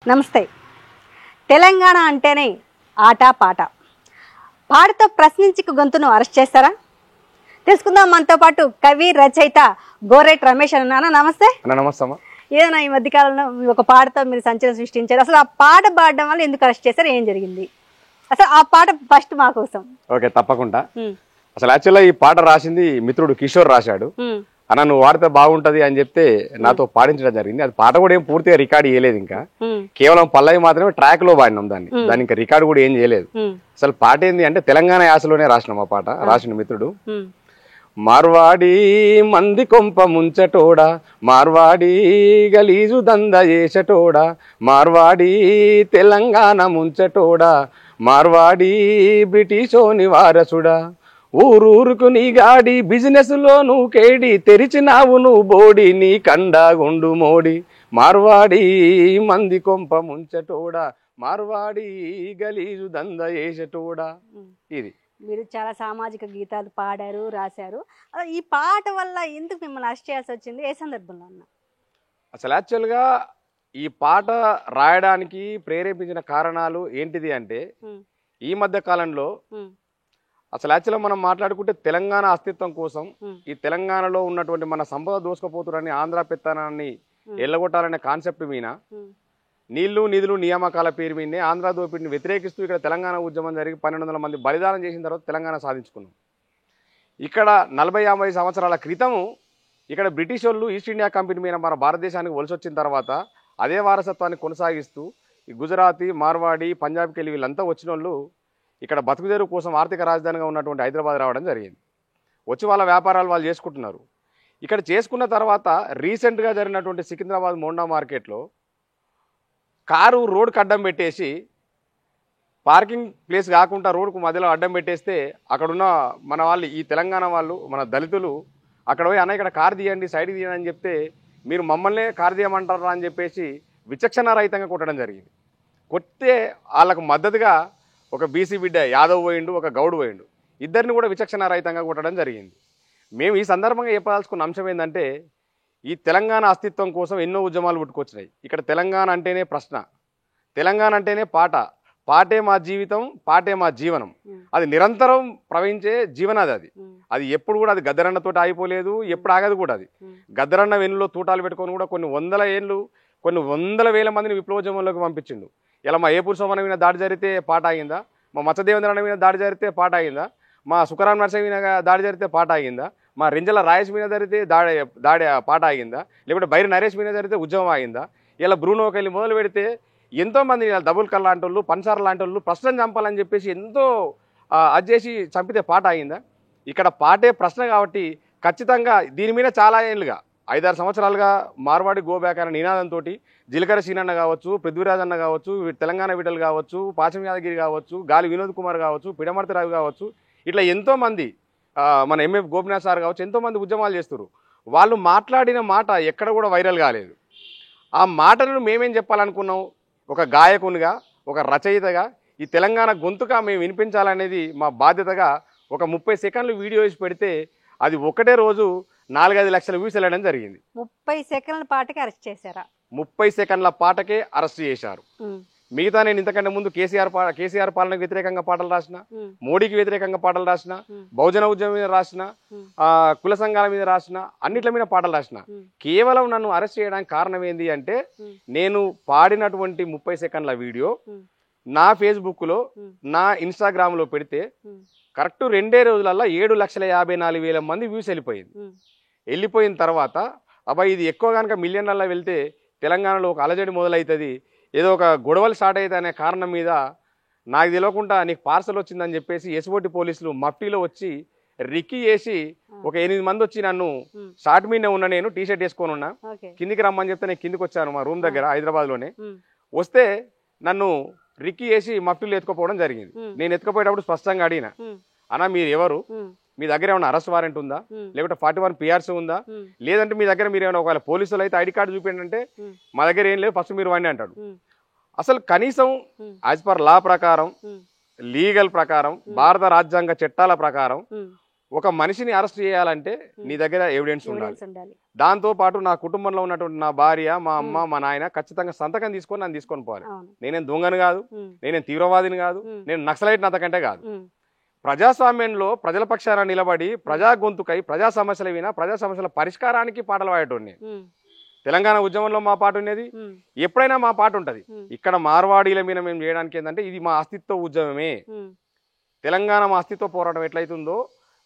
నమస్తే. తెలంగాణ అంటేనే ఆట పాట. పాటతో ప్రశ్నించి గొంతును అరెస్ట్ చేస్తారా? తెలుసుకుందాం. మనతో పాటు కవి రచయిత గోరేట్ రమేష్ అన్న. నమస్తే. నమస్తే. ఏదైనా ఈ మధ్యకాలంలో ఒక పాటతో మీరు సంచలనం సృష్టించారు. అసలు ఆ పాట పాడడం వల్ల ఎందుకు అరెస్ట్ చేశారు? ఏం జరిగింది? అసలు ఆ పాట ఫస్ట్ మా కోసం. ఓకే, తప్పకుండా. అసలు యాక్చువల్గా ఈ పాట రాసింది మిత్రుడు కిషోర్ రాశాడు. అన్న నువ్వు వాడితే బాగుంటది అని చెప్తే నాతో పాడించడం జరిగింది. అది పాట కూడా ఏం పూర్తిగా రికార్డ్ చేయలేదు, ఇంకా కేవలం పల్లవి మాత్రమే ట్రాక్ లో పాడినాం దాన్ని ఇంకా రికార్డు కూడా ఏం చేయలేదు. అసలు పాట ఏంది అంటే తెలంగాణ యాసలోనే రాసినాం. ఆ పాట రాసిన మిత్రుడు మార్వాడి మంది కొంప ముంచటోడా, మార్వాడి గలీజు దంద చేసటోడా, మార్వాడి తెలంగాణ ముంచటోడా, మార్వాడి బ్రిటిషోని వారసుడా, ఊరూరుకు నీ గాడి బిజినెస్ లో నువ్వు కేడి, తెరిచినావు నువ్వు బోడి నీ కండా గుండు మోడి, మార్వాడి మంది కొంప ముంచటోడా, మార్వాడి గలీజు దంద చేసటోడా. ఇది మీరు చాలా సామాజిక గీతాలు పాడారు, రాశారు. ఈ పాట వల్ల ఎందుకు మిమ్మల్ని అరెస్ట్ చేయాల్సి వచ్చింది? ఏ సందర్భంలో అన్న? అసలు యాక్చువల్గా ఈ పాట రాయడానికి ప్రేరేపించిన కారణాలు ఏంటిది అంటే, ఈ మధ్య కాలంలో అసలు యాక్చువల్గా మనం మాట్లాడుకుంటే తెలంగాణ అస్తిత్వం కోసం, ఈ తెలంగాణలో ఉన్నటువంటి మన సంపద దోసుకపోతురని ఆంధ్ర పెత్తనాన్ని ఎల్లగొట్టాలనే కాన్సెప్ట్ మీద, నీళ్లు నిధులు నియామకాల పేరు మీదనే ఆంధ్ర దోపిడిని వ్యతిరేకిస్తూ ఇక్కడ తెలంగాణ ఉద్యమం జరిగి 1200 మంది బలిదానం చేసిన తర్వాత తెలంగాణ సాధించుకున్నాం. ఇక్కడ 40-50 సంవత్సరాల క్రితము ఇక్కడ బ్రిటిష్ వాళ్ళు ఈస్ట్ ఇండియా కంపెనీ మీద మన భారతదేశానికి వలస వచ్చిన తర్వాత అదే వారసత్వాన్ని కొనసాగిస్తూ ఈ గుజరాతీ, మార్వాడి, పంజాబ్కి వెళ్ళి వీళ్ళంతా వచ్చిన వాళ్ళు ఇక్కడ బతుకుదేరు కోసం ఆర్థిక రాజధానిగా ఉన్నటువంటి హైదరాబాద్ రావడం జరిగింది. వచ్చి వాళ్ళ వ్యాపారాలు వాళ్ళు చేసుకుంటున్నారు. ఇక్కడ చేసుకున్న తర్వాత రీసెంట్గా జరిగినటువంటి సికింద్రాబాద్ మోండా మార్కెట్లో కారు రోడ్డుకు అడ్డం పెట్టేసి, పార్కింగ్ ప్లేస్ కాకుండా రోడ్డుకు మధ్యలో అడ్డం పెట్టేస్తే అక్కడున్న మన వాళ్ళు, ఈ తెలంగాణ వాళ్ళు, మన దళితులు అక్కడ పోయి అన్న ఇక్కడ కారు తీయండి, సైడ్కి తీయండి అని చెప్తే మీరు మమ్మల్నే కారు తీయమంటారా అని చెప్పేసి విచక్షణ రహితంగా కొట్టడం జరిగింది. కొట్టే వాళ్ళకు మద్దతుగా ఒక బీసీ బిడ్డ యాదవ్ పోయిండు, ఒక గౌడ్ పోయిండు. ఇద్దరిని కూడా విచక్షణ రహితంగా కొట్టడం జరిగింది. మేము ఈ సందర్భంగా చెప్పాల్సుకున్న అంశం ఏంటంటే, ఈ తెలంగాణ అస్తిత్వం కోసం ఎన్నో ఉద్యమాలు పుట్టుకొచ్చినాయి. ఇక్కడ తెలంగాణ అంటేనే ప్రశ్న, తెలంగాణ అంటేనే పాట, పాటే మా జీవితం, పాటే మా జీవనం. అది నిరంతరం ప్రవహించే జీవనాది. అది ఎప్పుడు కూడా అది గద్దరన్నతోటి ఆగిపోలేదు, ఎప్పుడు ఆగదు కూడా. అది గద్దరన్న వెన్నులో తూటాలు పెట్టుకొని కూడా కొన్ని వందల వేల మందిని విప్లవోద్యమంలోకి పంపించిండు. ఇలా మా ఏపూర్ సోమన మీద దాడి జరిగితే పాట ఆగిందా? మా మత్స్యదేవేంద్రన్న మీద దాడి జరిగితే పాట ఆగిందా? మా సుఖరాం నరసింహ మీద దాడి జరిగితే పాట ఆగిందా? మా రింజల రాయేష్ మీద జరిగితే దాడి పాట ఆగిందా? లేకపోతే బైరి నరేష్ మీద జరిగితే ఉద్యమం ఆగిందా? ఇలా బ్రూనోకి వెళ్ళి మొదలు పెడితే ఎంతోమంది డబుల్ కల్ లాంటి వాళ్ళు, పన్సార్ లాంటి వాళ్ళు ప్రశ్న చంపాలని చెప్పేసి ఎంతో అది చేసి చంపితే పాట ఆగిందా? ఇక్కడ పాటే ప్రశ్న కాబట్టి ఖచ్చితంగా దీని మీద చాలా ఏళ్ళుగా 5-6 సంవత్సరాలుగా మార్వాడి గోబ్యాక్ అనే నినాదంతో జిలకర సీనన్న కావచ్చు, పృథ్వీరాజ్ అన్న కావచ్చు, తెలంగాణ విటల్ కావచ్చు, పాచం యాదగిరి కావచ్చు, గాలి వినోద్ కుమార్ కావచ్చు, పిడమర్తి రావు కావచ్చు, ఇట్లా ఎంతోమంది, మన ఎంఎఫ్ గోపినాథ్ సార్ కావచ్చు, ఎంతోమంది ఉద్యమాలు చేస్తారు. వాళ్ళు మాట్లాడిన మాట ఎక్కడ కూడా వైరల్ కాలేదు. ఆ మాటలను మేమేం చెప్పాలనుకున్నాం? ఒక గాయకునిగా, ఒక రచయితగా ఈ తెలంగాణ గొంతుగా మేము వినిపించాలనేది మా బాధ్యతగా ఒక 30 సెకండ్లు వీడియో వేసి పెడితే అది ఒకటే రోజు 4-5 లక్షల వ్యూస్ వెళ్ళడం జరిగింది. 30 సెకండ్ల పాటకి అరెస్ట్ చేశారా? 30 సెకండ్ల పాటకే అరెస్ట్ చేశారు. మిగతా నేను ఇంతకంటే ముందు కేసీఆర్ పాలనకు వ్యతిరేకంగా పాటలు రాసిన, మోడీకి వ్యతిరేకంగా పాటలు రాసిన, బహుజన ఉద్యమం మీద రాసిన, కుల సంఘాల మీద రాసిన, అన్నిట్ల మీద పాటలు రాసిన. కేవలం నన్ను అరెస్ట్ చేయడానికి కారణం ఏంది అంటే, నేను పాడినటువంటి 30 సెకండ్ల వీడియో నా ఫేస్బుక్లో, నా ఇన్స్టాగ్రామ్లో పెడితే కరెక్ట్ 2 రోజులల్లో 7,54,000 మంది వ్యూస్ వెళ్ళిపోయిన తర్వాత అబ్బాయి ఇది ఎక్కువ కనుక మిలియన్లలో వెళ్తే తెలంగాణలో ఒక అలజడి మొదలవుతుంది, ఏదో ఒక గొడవలు స్టార్ట్ అవుతాయి అనే కారణం మీద నాకు తెలియకుండా నీకు పార్సల్ వచ్చిందని చెప్పేసి ఎస్ఓటి పోలీసులు మఫ్టీలో వచ్చి రిక్కీ చేసి ఒక 8 మంది వచ్చి నన్ను షార్ట్ మీదనే ఉన్నా, నేను టీషర్ట్ వేసుకొని ఉన్నా, కిందికి రమ్మని చెప్తే నేను కిందికి వచ్చాను మా రూమ్ దగ్గర హైదరాబాద్లోనే. వస్తే నన్ను రిక్కీ చేసి మఫ్టీలో ఎత్తుకుపోవడం జరిగింది. నేను ఎత్తుకుపోయేటప్పుడు స్పష్టంగా అడిగిన, అన్నా మీరు ఎవరు, మీ దగ్గర ఏమైనా అరెస్ట్ వారెంట్ ఉందా, లేకపోతే 41 PRC ఉందా, లేదంటే మీ దగ్గర మీరు ఏమైనా ఒకవేళ పోలీసులు అయితే ఐడి కార్డు చూపించండి, మా దగ్గర ఏం లేదు, ఫస్ట్ మీరు వాడిని అంటాడు. అసలు కనీసం యాజ్ పర్ లా ప్రకారం, లీగల్ ప్రకారం, భారత రాజ్యాంగ చట్టాల ప్రకారం ఒక మనిషిని అరెస్ట్ చేయాలంటే నీ దగ్గర ఎవిడెన్స్ ఉండాలి. దాంతో పాటు నా కుటుంబంలో ఉన్నటువంటి నా భార్య, మా అమ్మ, మా నాయన ఖచ్చితంగా సంతకం తీసుకొని నన్ను తీసుకొని పోవాలి. నేనేం దొంగను కాదు, నేనేం తీవ్రవాదిని కాదు, నేను నక్సలైట్ అంతకంటే కాదు. ప్రజాస్వామ్యంలో ప్రజల పక్షాన నిలబడి ప్రజా గొంతుకై ప్రజా సమస్యల వినా ప్రజా సమస్యల పరిష్కారానికి పాటలు పాడేటోడిని. తెలంగాణ ఉద్యమంలో మా పాట ఉన్నది, ఎప్పుడైనా మా పాట ఉంటది. ఇక్కడ మార్వాడీల మీద మేము చేయడానికి ఏంటంటే ఇది మా అస్తిత్వ ఉద్యమమే. తెలంగాణ మా అస్తిత్వ పోరాటం ఎట్లయితుందో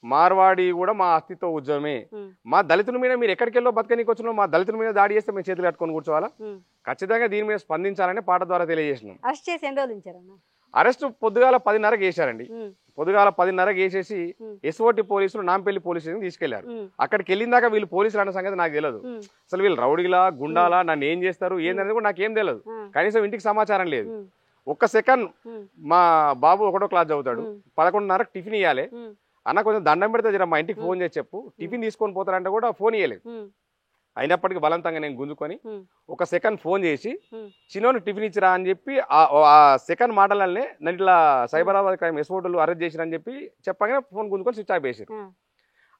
మార్వాడి కూడా మా అస్తిత్వ ఉద్యమమే. మా దళితుల మీద మీరు ఎక్కడికి వెళ్ళో బతకనీకి వచ్చినా మా దళితుల మీద దాడి చేస్తే మేము చేతులు కట్టుకొని కూర్చోవాలా? ఖచ్చితంగా దీని మీద స్పందించాలని పాట ద్వారా తెలియజేసినాం. అరెస్ట్ పొద్దుగాల 10:30కి వేశారండి. పొద్దుగాల 10:30కి వేసేసి ఎస్ఓటి పోలీసులు నాంపల్లి పోలీసులను తీసుకెళ్లారు. అక్కడికి వెళ్ళిన దాకా వీళ్ళు పోలీసులు అన్న సంగతి నాకు తెలియదు. అసలు వీళ్ళు రౌడీలా గుండాలా, నన్ను ఏం చేస్తారు ఏందనేది కూడా నాకేం తెలియదు. కనీసం ఇంటికి సమాచారం లేదు. ఒక్క సెకండ్ మా బాబు 1వ క్లాస్ చదువుతాడు, 11:30కి టిఫిన్ ఇవ్వాలి అన్న, కొంచెం దండం పెడితే జర మా ఇంటికి ఫోన్ చేసి చెప్పు, టిఫిన్ తీసుకొని పోతారంటే కూడా ఫోన్ ఇవ్వలేదు. అయినప్పటికీ బలవంతంగా నేను గుంజుకొని ఒక సెకండ్ ఫోన్ చేసి చిన్నోని టిఫిన్ ఇచ్చిరా అని చెప్పి ఆ సెకండ్ మాటలనే నన్ను ఇట్లా సైబరాబాద్ క్రైమ్ ఎస్ఓటీలు అరెస్ట్ చేసిరని చెప్పి చెప్పగానే ఫోన్ గుంజుకొని స్విచ్ ఆఫ్ చేసారు.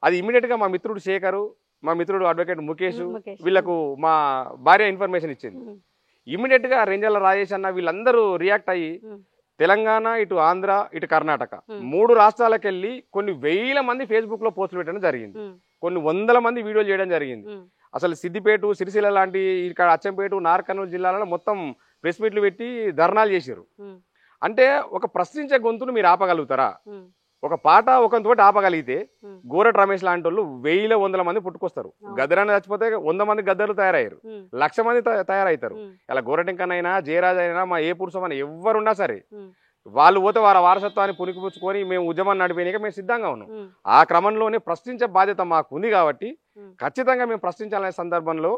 అది ఇమీడియట్ గా మా మిత్రుడు శేఖరు, మా మిత్రుడు అడ్వకేట్ ముఖేష్ వీళ్ళకు మా భార్య ఇన్ఫర్మేషన్ ఇచ్చింది. ఇమీడియట్ గా రేంజర్ల రాజేష్ అన్న వీళ్ళందరూ రియాక్ట్ అయ్యి తెలంగాణ, ఇటు ఆంధ్ర, ఇటు కర్ణాటక 3 రాష్ట్రాలకు వెళ్ళి కొన్ని వేల మంది ఫేస్బుక్ లో పోస్టులు పెట్టడం జరిగింది. కొన్ని వందల మంది వీడియోలు చేయడం జరిగింది. అసలు సిద్దిపేట, సిరిసిల్ల లాంటి ఇక్కడ అచ్చంపేట, నార్కర్నూలు జిల్లాలలో మొత్తం ప్రెస్ మీట్లు పెట్టి ధర్నాలు చేశారు. అంటే ఒక ప్రశ్నించే గొంతును మీరు ఆపగలుగుతారా? ఒక పాట ఒకరితోటి ఆపగలిగితే గోరట్ రమేష్ లాంటి వాళ్ళు 1,100 మంది పుట్టుకొస్తారు. గద్దరాన్ని చచ్చిపోతే 100 మంది గద్దర్లు తయారయ్యారు, 1,00,000 మంది తయారవుతారు. ఇలా గోరటింకనైనా జయరాజ్ అయినా మా ఏ పురుషం అని ఎవరున్నా సరే వాళ్ళు పోతే వారి వారసత్వాన్ని పునికిపుచ్చుకొని మేము ఉద్యమాన్ని నడిపేయక మేము సిద్ధంగా ఉన్నాం. ఆ క్రమంలోనే ప్రశ్నించే బాధ్యత మాకు ఉంది కాబట్టి ఖచ్చితంగా మేము ప్రశ్నించాలనే సందర్భంలో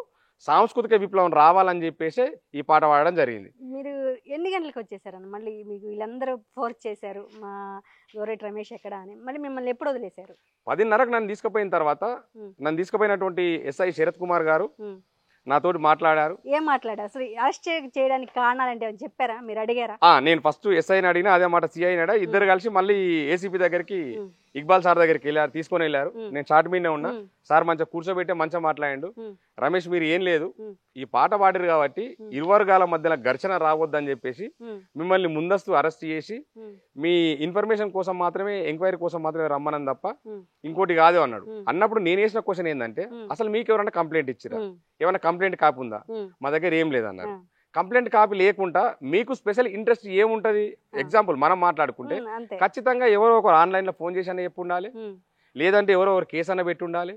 సాంస్కృతిక విప్లవం రావాలని చెప్పేసి ఈ పాట పాడడం జరిగింది. మీరు ఎన్ని గంటలకు వచ్చేసారన్న? మళ్ళీ మీకు వీళ్ళందరూ ఫోర్స్ చేశారు మా గోరెట్ రమేష్ ఎక్కడ అని, మళ్ళీ మిమ్మల్ని ఎప్పుడు వదిలేశారు? 10:30కు నన్ను తీసుకుపోయిన తర్వాత నన్ను తీసుకుపోయినటువంటి ఎస్ఐ శరత్ కుమార్ గారు నాతోటి మాట్లాడారు. ఏం మాట్లాడారు? అసలు అరెస్ట్ చేయడానికి కారణాలు అంటే చెప్పారా? మీరు అడిగారా? నేను ఫస్ట్ ఎస్ఐని అడిగినా, అదే మాట సిఐని అడిగా. ఇద్దరు కలిసి మళ్ళీ ఏసీపీ దగ్గరికి ఇక్బాల్ సార్ దగ్గరికి వెళ్ళారు, తీసుకొని వెళ్ళారు. నేను షార్ట్ మీదనే ఉన్నా. సార్ మంచిగా కూర్చోబెట్టే మంచిగా మాట్లాడాడు. రమేష్ మీరు ఏం లేదు, ఈ పాట పాడారు కాబట్టి ఇరు వర్గాల మధ్యలో ఘర్షణ రావద్దని చెప్పేసి మిమ్మల్ని ముందస్తు అరెస్ట్ చేసి మీ ఇన్ఫర్మేషన్ కోసం మాత్రమే, ఎంక్వైరీ కోసం మాత్రమే రమ్మని తప్ప ఇంకోటి కాదు అన్నాడు. అన్నప్పుడు నేను వేసిన క్వశ్చన్ ఏంటంటే అసలు మీకు ఎవరైనా కంప్లైంట్ ఇచ్చిరా, ఏమైనా కంప్లైంట్ కాపీ ఉందా? మా దగ్గర ఏం లేదన్నారు. కంప్లైంట్ కాపీ లేకుండా మీకు స్పెషల్ ఇంట్రెస్ట్ ఏముంటది? ఎగ్జాంపుల్ మనం మాట్లాడుకుంటే ఖచ్చితంగా ఎవరో ఒకరు ఆన్లైన్ లో ఫోన్ చేసి అన్న చెప్పి ఉండాలి, లేదంటే ఎవరో ఒకరు కేసు అన్న పెట్టి ఉండాలి.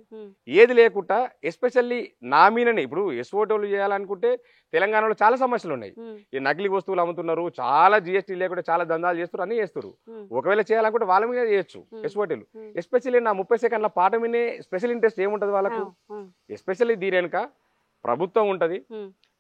ఏది లేకుండా ఎస్పెషల్లీ నా మీదనే ఇప్పుడు ఎస్ఓటీలు చేయాలనుకుంటే తెలంగాణలో చాలా సమస్యలు ఉన్నాయి. ఈ నకిలీ వస్తువులు అమ్ముతున్నారు, చాలా జిఎస్టీ లేకుండా చాలా దందాలు చేస్తారు, అన్ని చేస్తారు. ఒకవేళ చేయాలనుకుంటే వాళ్ళ మీద చేయొచ్చు ఎస్ఓటీలు. ఎస్పెషల్లీ నా 30 సెకండ్ల పాట మీదే స్పెషల్ ఇంట్రెస్ట్ ఏముంటది వాళ్ళకు? ఎస్పెషల్లీ దీని వెనుక ప్రభుత్వం ఉంటది,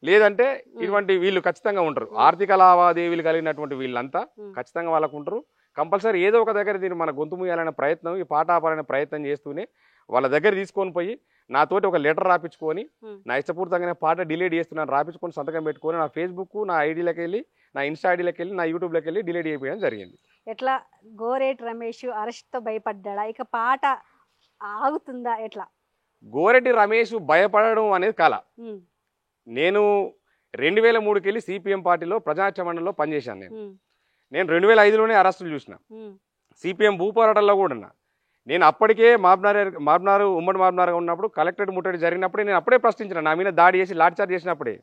లేదంటే ఇటువంటి వీళ్ళు ఖచ్చితంగా ఉంటారు. ఆర్థిక లావాదేవీలు కలిగినటువంటి వీళ్ళంతా ఖచ్చితంగా వాళ్ళకు ఉంటారు. కంపల్సరీ ఏదో ఒక దగ్గర దీన్ని మన గొంతు ముయ్యాలనే ప్రయత్నం, ఈ పాట ఆపాలనే ప్రయత్నం చేస్తూనే వాళ్ళ దగ్గర తీసుకొని పోయి నాతోటి ఒక లెటర్ రాపించుకొని నా ఇష్టపూర్తంగానే పాట డిలీట్ చేస్తున్నాను రాపించుకొని సంతకం పెట్టుకొని నా ఫేస్బుక్, నా ఐడీలోకి వెళ్ళి, నా ఇన్స్టా ఐడీలోకి వెళ్ళి, నా యూట్యూబ్లోకి వెళ్ళి డిలీట్ చేయడం జరిగింది. ఎట్లా గోరేట్ రమేష్ అరెస్ట్తో భయపడ్డా? ఇక పాట ఆగుతుందా? ఎట్లా? గోరెటి రమేష్ భయపడడం అనేది కళ. నేను 2003కి వెళ్ళి సిపిఎం పార్టీలో ప్రజానాట్య మండలిలో పనిచేశాను. నేను 2005లోనే అరెస్టులు చూసిన. సిపిఎం భూపోరాటంలో కూడా ఉన్నా. నేను అప్పటికే మాబ్నారు ఉమ్మడి మాబ్నారుగా ఉన్నప్పుడు కలెక్టరేట్ ముట్టడి జరిగినప్పుడే నేను అప్పుడే ప్రశ్నించిన, నా మీద దాడి చేసి లాఠీచార్జ్ చేసినప్పుడే.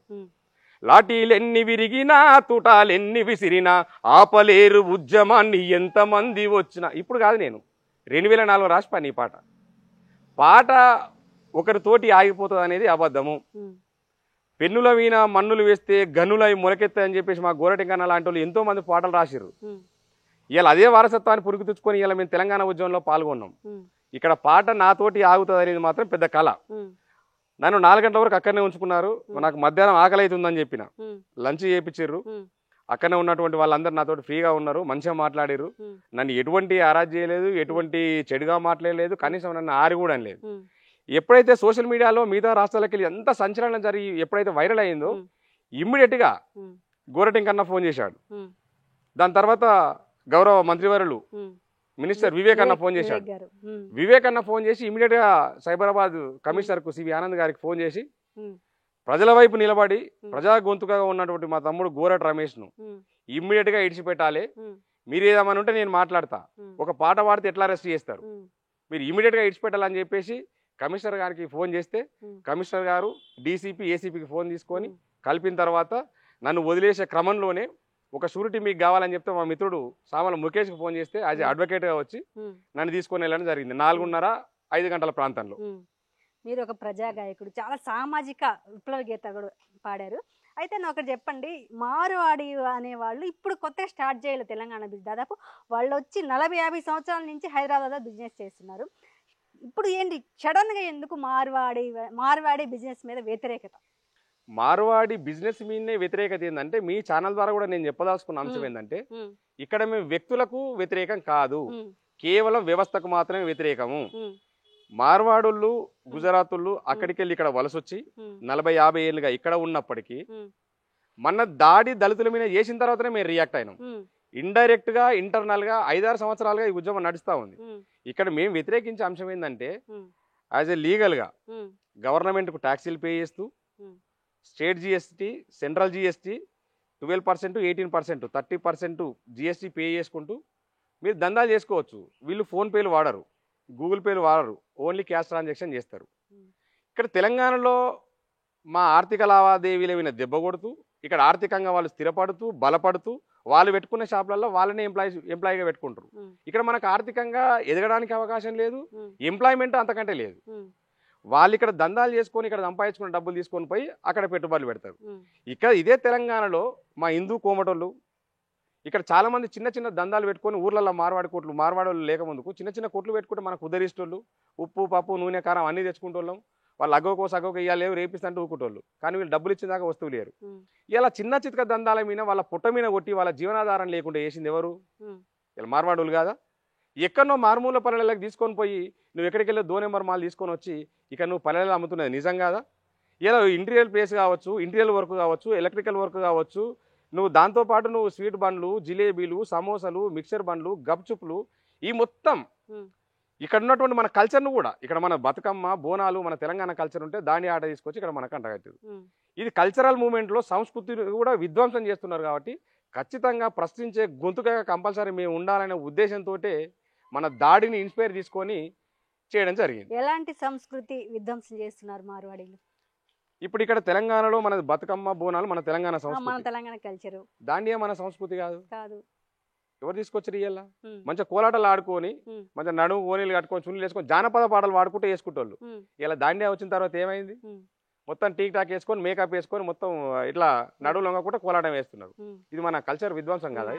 లాఠీలెన్ని విరిగినా తుటాలెన్ని విసిరినా ఆపలేరు ఉద్యమాన్ని ఎంతమంది వచ్చినా. ఇప్పుడు కాదు, నేను 2004 రాసి పని. ఈ పాట ఒకరితోటి ఆగిపోతుంది అనేది అబద్ధము. పెన్నుల వీణ మన్నులు వేస్తే గన్నులై మొలకెత్తాయని చెప్పేసి మా గోరటింకన్న లాంటి వాళ్ళు ఎంతో మంది పాటలు రాసిర్రు. ఇలా అదే వారసత్వాన్ని పురుగు తెచ్చుకొని ఇలా మేము తెలంగాణ ఉద్యమంలో పాల్గొన్నాం. ఇక్కడ పాట నాతోటి ఆగుతుంది అనేది మాత్రం పెద్ద కళ. నన్ను 4 గంటల వరకు అక్కడనే ఉంచుకున్నారు. నాకు మధ్యాహ్నం ఆకలి అవుతుందని చెప్పిన, లంచ్ చేయించారు. అక్కడనే ఉన్నటువంటి వాళ్ళందరూ నాతోటి ఫ్రీగా ఉన్నారు, మంచిగా మాట్లాడారు. నన్ను ఎటువంటి అరాజ్ చేయలేదు, ఎటువంటి చెడుగా మాట్లాడలేదు, కనీసం నన్ను ఆరి కూడా లేదు. ఎప్పుడైతే సోషల్ మీడియాలో మిగతా రాష్ట్రాలకు వెళ్ళి ఎంత సంచలనం జరిగి ఎప్పుడైతే వైరల్ అయిందో ఇమ్మీడియట్గా గోరటింకన్న ఫోన్ చేశాడు. దాని తర్వాత గౌరవ మంత్రివర్యులు మినిస్టర్ వివేక్ అన్న ఫోన్ చేశాడు. వివేక్ గారు. వివేక్ అన్న ఫోన్ చేసి ఇమీడియట్ గా సైబరాబాద్ కమిషనర్ కు సివి ఆనంద్ గారికి ఫోన్ చేసి ప్రజల వైపు నిలబడి ప్రజా గొంతుగా ఉన్నటువంటి మా తమ్ముడు గోరటి రమేష్ ను ఇమ్మీడియట్ గా ఇడిచిపెట్టాలి, మీరు ఏదేమని ఉంటే నేను మాట్లాడతా, ఒక పాట పాడితే ఎట్లా అరెస్ట్ చేస్తారు, మీరు ఇమ్మీడియట్ గా ఇడిచిపెట్టాలని చెప్పేసి కమిషనర్ గారికి ఫోన్ చేస్తే కమిషనర్ గారు డీసీపీ ఏసీపీకి ఫోన్ తీసుకొని కలిపిన తర్వాత నన్ను వదిలేసే క్రమంలోనే ఒక షూరిటీ మీకు కావాలని చెప్తే మా మిత్రుడు సామల ముఖేష్కి ఫోన్ చేస్తే యాజ్ అడ్వకేట్గా వచ్చి నన్ను తీసుకొని వెళ్ళడం జరిగింది 4:30-5 గంటల ప్రాంతంలో. మీరు ఒక ప్రజా గాయకుడు, చాలా సామాజిక విప్లవ గీత కూడా పాడారు. అయితే నేను ఒకటి చెప్పండి, మారువాడి అనేవాళ్ళు ఇప్పుడు కొత్తగా స్టార్ట్ చేయాలి తెలంగాణ బిజినెస్. దాదాపు వాళ్ళు వచ్చి 40-50 సంవత్సరాల నుంచి హైదరాబాద్లో బిజినెస్ చేస్తున్నారు. ఇప్పుడు ఏంటి సడన్గా ఎందుకు మార్వాడి బిజినెస్ మీద వ్యతిరేకత? మార్వాడి బిజినెస్ మీదనే వ్యతిరేకత ఏంటంటే మీ ఛానల్ ద్వారా కూడా నేను చెప్పదలుచుకున్న అంశం ఏంటంటే ఇక్కడ మేము వ్యక్తులకు వ్యతిరేకం కాదు, కేవలం వ్యవస్థకు మాత్రమే వ్యతిరేకము. మార్వాడుళ్ళు గుజరాతుళ్ళు అక్కడికి వెళ్ళి ఇక్కడ వలసొచ్చి 40-50 ఏళ్ళుగా ఇక్కడ ఉన్నప్పటికీ మన దాడి దళితుల మీద చేసిన తర్వాతనే మేము రియాక్ట్ అయినాం. ఇండైరెక్ట్ గా ఇంటర్నల్ గా 5-6 సంవత్సరాలుగా ఈ ఉద్యమం నడుస్తూ ఉంది. ఇక్కడ మేము వ్యతిరేకించే అంశం ఏంటంటే యాజ్ ఎ లీగల్ గా గవర్నమెంట్ కు ట్యాక్సీలు పే చేస్తూ state GST, central GST 12%, 18%, 30% GST pay చేసుకుంటూ మీరు దందాలు చేసుకోవచ్చు. వీళ్ళు ఫోన్పేలు వాడరు, గూగుల్ పేలు వాడరు, ఓన్లీ క్యాష్ ట్రాన్సాక్షన్ చేస్తారు. ఇక్కడ తెలంగాణలో మా ఆర్థిక లావాదేవీల మీద దెబ్బ కొడుతూ ఇక్కడ ఆర్థికంగా వాళ్ళు స్థిరపడుతూ బలపడుతూ వాళ్ళు పెట్టుకునే షాపులలో వాళ్ళనే ఎంప్లాయీగా పెట్టుకుంటారు. ఇక్కడ మనకు ఆర్థికంగా ఎదగడానికి అవకాశం లేదు, ఎంప్లాయ్మెంట్ అంతకంటే లేదు. వాళ్ళు ఇక్కడ దందాలు చేసుకొని ఇక్కడ సంపాదించుకున్న డబ్బులు తీసుకొని పోయి అక్కడ పెట్టుబడులు పెడతారు. ఇక్కడ ఇదే తెలంగాణలో మా హిందూ కోమటోళ్ళు ఇక్కడ చాలా మంది చిన్న చిన్న దందాలు పెట్టుకొని ఊర్లలో మార్వాడోళ్ళు లేకముందుకు చిన్న చిన్న కొట్లు పెట్టుకుంటే మనకు ఉదరిష్టోళ్ళు ఉప్పు పప్పు నూనె కారం అన్నీ తెచ్చుకుంటోళ్ళం. వాళ్ళు సగోకు ఇవ్వలేవు రేపిస్తుంటే ఊకుంటోళ్ళు, కానీ వీళ్ళు డబ్బులు ఇచ్చిన దాకా వస్తువు లేరు. ఇలా చిన్న చితక దందాల మీద వాళ్ళ పుట్ట మీద కొట్టి వాళ్ళ జీవనాధారం లేకుండా చేసింది ఎవరు? ఇలా మార్వాడోళ్ళు కాదా? ఎక్కడనో మారుమూల పల్లెలకు తీసుకొని పోయి నువ్వు ఎక్కడికి వెళ్ళి 2 నెంబర్ మాల్ తీసుకొని వచ్చి ఇక నువ్వు పల్లెలు అమ్ముతున్నది నిజం కాదా? ఇలా ఇంటీరియర్ ప్లేస్ కావచ్చు, ఇంటీరియర్ వర్క్ కావచ్చు, ఎలక్ట్రికల్ వర్క్ కావచ్చు, నువ్వు దాంతోపాటు నువ్వు స్వీట్ బండ్లు, జిలేబీలు, సమోసాలు, మిక్సర్ బండ్లు, గప్చుప్లు, ఈ మొత్తం ఇక్కడ ఉన్నటువంటి మన కల్చర్ను కూడా ఇక్కడ మన బతుకమ్మ బోనాలు మన తెలంగాణ కల్చర్ ఉంటే దాని ఆట తీసుకొచ్చి ఇక్కడ మనకు అంటగట్టారు. ఇది కల్చరల్ మూమెంట్లో సంస్కృతిని కూడా విధ్వంసం చేస్తున్నారు. కాబట్టి ఖచ్చితంగా ప్రశ్నించే గొంతుగా కంపల్సరీ మేము ఉండాలనే ఉద్దేశంతో మన దాడిని ఇన్స్పైర్ తీసుకొని చేయడం జరిగింది. ఎలాంటి సంస్కృతి విధ్వంసం చేస్తున్నారు మార్వాడీలు? ఇప్పుడు ఇక్కడ తెలంగాణలో మన బతుకమ్మ బోనాలు మన తెలంగాణ సంస్కృతి, మన తెలంగాణ కల్చర్. దాండియా మన సంస్కృతి కాదు. ఎవరు తీసుకొచ్చారు? ఇయ్యాల మంచిగా కోలాటలు ఆడుకొని మంచిగా నడుము ఓనీలు కట్టుకొని చున్నీలు వేసుకొని జానపద పాటలు పాడుకుంటూ వేసుకుంటోళ్ళు. ఇలా దాండియా వచ్చిన తర్వాత ఏమైంది? మొత్తం టీక్ టాక్ వేసుకొని మేకప్ వేసుకొని మొత్తం ఇట్లా నడువు లొంగకుండా కోలాటం వేస్తున్నారు. ఇది మన కల్చర్ విధ్వంసం కాదా?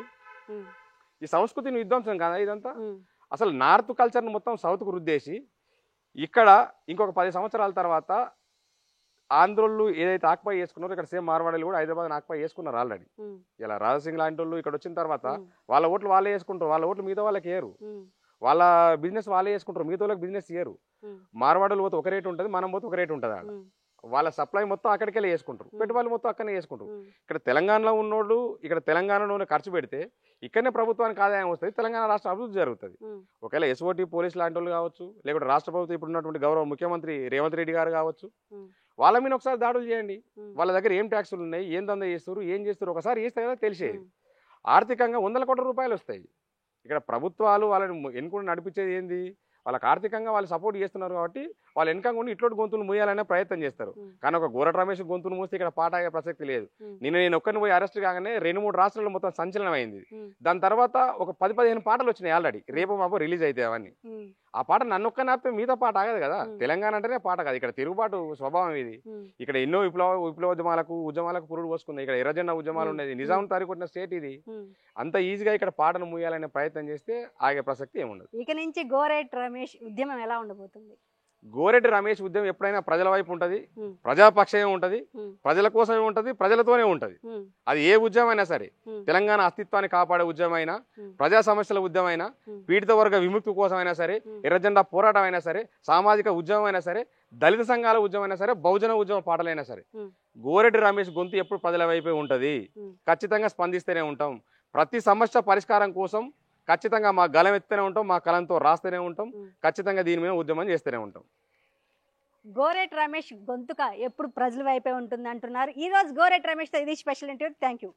ఈ సంస్కృతిని విధ్వంసం కాదా ఇదంతా? అసలు నార్త్ కల్చర్ను మొత్తం సౌత్కు రుద్దేసి ఇక్కడ ఇంకొక 10 సంవత్సరాల తర్వాత ఆంధ్రోళ్ళు ఏదైతే ఆక్పై చేసుకున్నారో ఇక్కడ సేమ్ మార్వాడీలు కూడా హైదరాబాద్ ఆక్పై చేసుకున్నారు ఆల్రెడీ. ఇలా రాజసింగ్ లాంటి వాళ్ళు ఇక్కడ వచ్చిన తర్వాత వాళ్ళ ఓట్లు వాళ్ళే వేసుకుంటారు, వాళ్ళ ఓట్లు మిగతా వాళ్ళకి ఏరు, వాళ్ళ బిజినెస్ వాళ్ళే చేసుకుంటారు, మిగతా వాళ్ళకి బిజినెస్ చేయరు. మార్వాడీలు పోతే ఒక రేటు ఉంటుంది, మనం పోతే ఒక రేటు ఉంటుంది. వాళ్ళ సప్లై మొత్తం అక్కడికి వెళ్ళి వేసుకుంటారు, పెట్టుబడులు మొత్తం అక్కడనే వేసుకుంటారు. ఇక్కడ తెలంగాణలో ఉన్నోళ్ళు ఇక్కడ తెలంగాణలోనే ఖర్చు పెడితే ఇక్కడనే ప్రభుత్వానికి ఆదాయం వస్తుంది, తెలంగాణ రాష్ట్ర అభివృద్ధి జరుగుతుంది. ఒకవేళ ఎస్ఓటి పోలీస్ లాంటి వాళ్ళు కావచ్చు, లేకుంటే రాష్ట్ర ప్రభుత్వం ఇప్పుడు ఉన్నటువంటి గౌరవ ముఖ్యమంత్రి రేవంత్ రెడ్డి గారు కావచ్చు, వాళ్ళ మీద ఒకసారి దాడులు చేయండి. వాళ్ళ దగ్గర ఏం ట్యాక్సులు ఉన్నాయి, ఏం దందా చేస్తారు, ఏం చేస్తారు ఒకసారి చేస్తే కదా తెలిసేది. ఆర్థికంగా 100 కోట్ల రూపాయలు వస్తాయి. ఇక్కడ ప్రభుత్వాలు వాళ్ళని ఎన్నుకుని నడిపించేది ఏంది? వాళ్ళకి ఆర్థికంగా వాళ్ళు సపోర్ట్ చేస్తున్నారు కాబట్టి వాళ్ళు వెనకంగా ఉండి ఇట్లాంటి గొంతులు మూయాలనే ప్రయత్నం చేస్తారు. కానీ ఒక గోరటి రమేష్ గొంతును మూస్తే ఇక్కడ పాట అయ్యే ప్రసక్తి లేదు. నేను ఒక్కరిని పోయి అరెస్ట్ కాగానే 2-3 రాష్ట్రాల్లో మొత్తం సంచలనం అయింది. దాని తర్వాత ఒక 10-15 పాటలు వచ్చినాయి ఆల్రెడీ, రేపు మాపో రిలీజ్ అయితే అవన్నీ. ఆ పాట నన్ను ఒక్కని ఆపితే మిగతా పాట ఆగదు కదా. తెలంగాణ అంటేనే పాట కాదు, ఇక్కడ తిరుగుబాటు స్వభావం ఇది. ఇక్కడ ఎన్నో ఉద్యమాలకు పురుడు పోసుకుంది. ఇక్కడ ఎర్రజెండా ఉద్యమాలు ఉండేది, నిజాం తారీఖున్న స్టేట్ ఇది. అంత ఈజీగా ఇక్కడ పాటను మూయాలనే ప్రయత్నం చేస్తే ఆగే ప్రసక్తి ఏముండదు. ఇక నుంచి గోరెటి రమేష్ ఉద్యమం ఎలా ఉండబోతుంది? గోరెటి రమేష్ ఉద్యమం ఎప్పుడైనా ప్రజల వైపు ఉంటది, ప్రజాపక్షమే ఉంటది, ప్రజల కోసమే ఉంటది, ప్రజలతోనే ఉంటది. అది ఏ ఉద్యమం అయినా సరే, తెలంగాణ అస్తిత్వాన్ని కాపాడే ఉద్యమైనా, ప్రజా సమస్యల ఉద్యమైనా, పీడిత వర్గ విముక్తి కోసమైనా సరే, ఎర్రజెండా పోరాటం అయినా సరే, సామాజిక ఉద్యమం అయినా సరే, దళిత సంఘాల ఉద్యమం అయినా సరే, బహుజన ఉద్యమ పాటలైనా సరే, గోరెటి రమేష్ గొంతు ఎప్పుడు ప్రజల వైపే ఉంటది. ఖచ్చితంగా స్పందిస్తూనే ఉంటాం. ప్రతి సమస్య పరిష్కారం కోసం ఖచ్చితంగా మా గలం ఎత్తూనే ఉంటాం, మా కలంతో రాస్తూనే ఉంటాం, ఖచ్చితంగా దీని మీద ఉద్యమం చేస్తూనే ఉంటాం. గోరేట్ రమేష్ గొంతుక ఎప్పుడు ప్రజల వైపే ఉంటుంది అంటున్నారు. ఈ రోజు గోరేట్ రమేష్తో ఇది స్పెషల్ ఇంటర్వ్యూ. Thank you.